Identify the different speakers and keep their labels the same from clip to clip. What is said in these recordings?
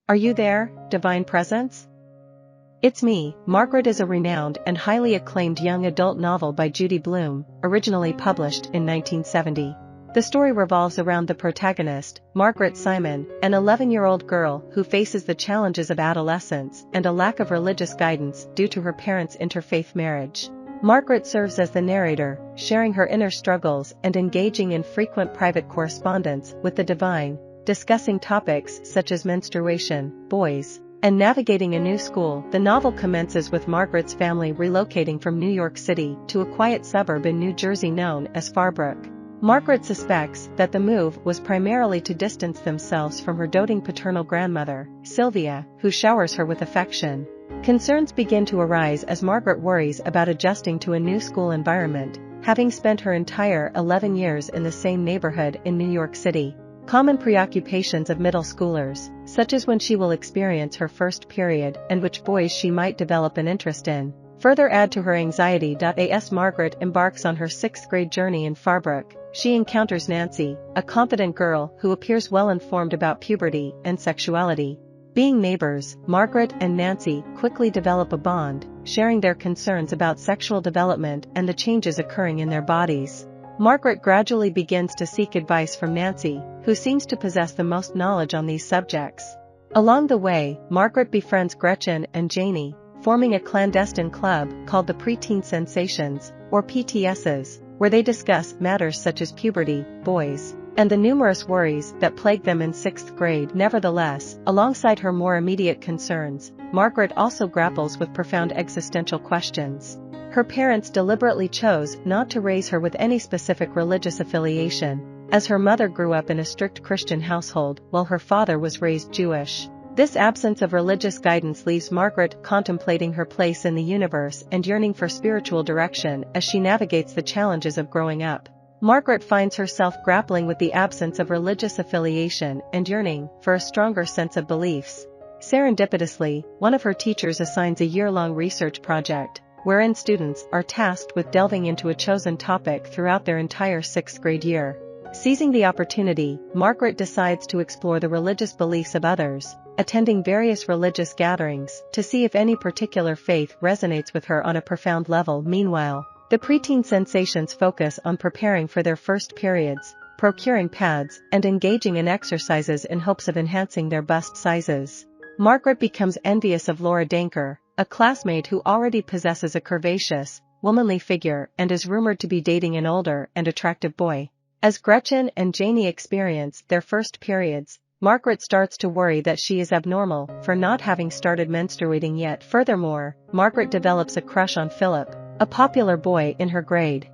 Speaker 1: Are you there, divine presence? It's me. Margaret is a renowned and highly acclaimed young adult novel by Judy Blume, originally published in 1970. The story revolves around the protagonist, Margaret Simon, an 11-year-old girl who faces the challenges of adolescence and a lack of religious guidance due to her parents' interfaith marriage. Margaret serves as the narrator, sharing her inner struggles and engaging in frequent private correspondence with the divine, discussing topics such as menstruation, boys, and navigating a new school. The novel commences with Margaret's family relocating from New York City to a quiet suburb in New Jersey known as Farbrook. Margaret suspects that the move was primarily to distance themselves from her doting paternal grandmother, Sylvia, who showers her with affection. Concerns begin to arise as Margaret worries about adjusting to a new school environment, having spent her entire 11 years in the same neighborhood in New York City. Common preoccupations of middle schoolers, such as when she will experience her first period and which boys she might develop an interest in, further add to her anxiety. As Margaret embarks on her 6th grade journey in Farbrook, she encounters Nancy, a confident girl who appears well informed about puberty and sexuality. Being neighbors, Margaret and Nancy quickly develop a bond, sharing their concerns about sexual development and the changes occurring in their bodies. Margaret gradually begins to seek advice from Nancy, who seems to possess the most knowledge on these subjects. Along the way, Margaret befriends Gretchen and Janie, forming a clandestine club called the Preteen Sensations, or PTSs, where they discuss matters such as puberty, boys, and the numerous worries that plague them in 6th grade. Nevertheless, alongside her more immediate concerns, Margaret also grapples with profound existential questions. Her parents deliberately chose not to raise her with any specific religious affiliation, as her mother grew up in a strict Christian household while her father was raised Jewish. This absence of religious guidance leaves Margaret contemplating her place in the universe and yearning for spiritual direction as she navigates the challenges of growing up. Margaret finds herself grappling with the absence of religious affiliation and yearning for a stronger sense of beliefs. Serendipitously, one of her teachers assigns a year-long research project, wherein students are tasked with delving into a chosen topic throughout their entire 6th grade year. Seizing the opportunity, Margaret decides to explore the religious beliefs of others, attending various religious gatherings to see if any particular faith resonates with her on a profound level. Meanwhile, the preteen sensations focus on preparing for their first periods, procuring pads, and engaging in exercises in hopes of enhancing their bust sizes. Margaret becomes envious of Laura Danker, a classmate who already possesses a curvaceous, womanly figure and is rumored to be dating an older and attractive boy. As Gretchen and Janie experience their first periods, Margaret starts to worry that she is abnormal for not having started menstruating yet. Furthermore, Margaret develops a crush on Philip, a popular boy in her grade.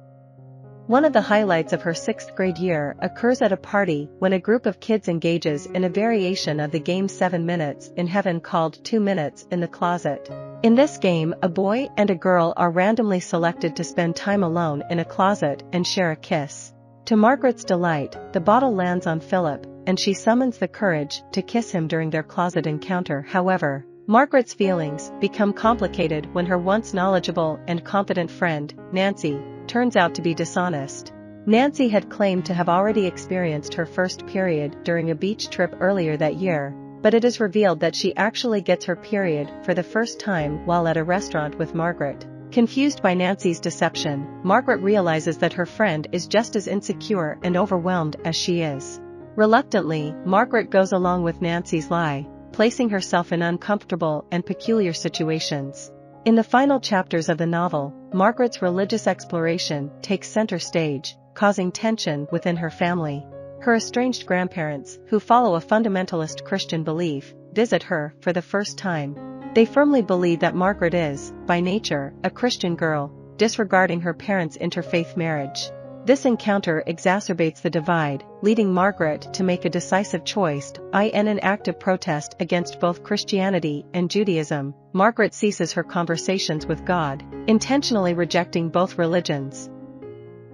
Speaker 1: One of the highlights of her 6th grade year occurs at a party when a group of kids engages in a variation of the game 7 Minutes in Heaven called 2 Minutes in the Closet. In this game, a boy and a girl are randomly selected to spend time alone in a closet and share a kiss. To Margaret's delight, the bottle lands on Philip, and she summons the courage to kiss him during their closet encounter. However, Margaret's feelings become complicated when her once knowledgeable and confident friend, Nancy, turns out to be dishonest. Nancy had claimed to have already experienced her first period during a beach trip earlier that year, but it is revealed that she actually gets her period for the first time while at a restaurant with Margaret. Confused by Nancy's deception, Margaret realizes that her friend is just as insecure and overwhelmed as she is. Reluctantly, Margaret goes along with Nancy's lie, placing herself in uncomfortable and peculiar situations. In the final chapters of the novel, Margaret's religious exploration takes center stage, causing tension within her family. Her estranged grandparents, who follow a fundamentalist Christian belief, visit her for the first time. They firmly believe that Margaret is, by nature, a Christian girl, disregarding her parents' interfaith marriage. This encounter exacerbates the divide, leading Margaret to make a decisive choice. In an active protest against both Christianity and Judaism, Margaret ceases her conversations with God, intentionally rejecting both religions.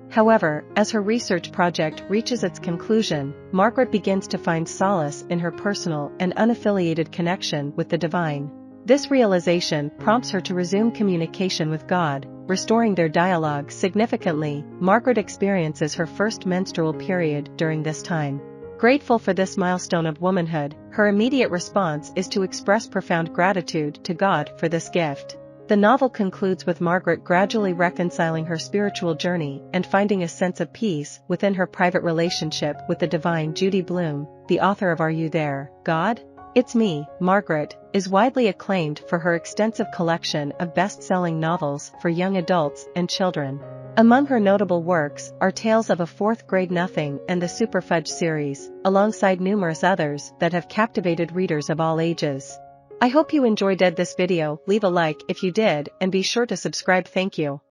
Speaker 1: However, as her research project reaches its conclusion, Margaret begins to find solace in her personal and unaffiliated connection with the divine. This realization prompts her to resume communication with God, restoring their dialogue. Significantly, Margaret experiences her first menstrual period during this time. Grateful for this milestone of womanhood, her immediate response is to express profound gratitude to God for this gift. The novel concludes with Margaret gradually reconciling her spiritual journey and finding a sense of peace within her private relationship with the divine. Judy Blume, the author of Are You There, God? It's Me, Margaret, is widely acclaimed for her extensive collection of best-selling novels for young adults and children. Among her notable works are Tales of a Fourth Grade Nothing and the Superfudge series, alongside numerous others that have captivated readers of all ages. I hope you enjoyed this video. Leave a like if you did and be sure to subscribe. Thank you.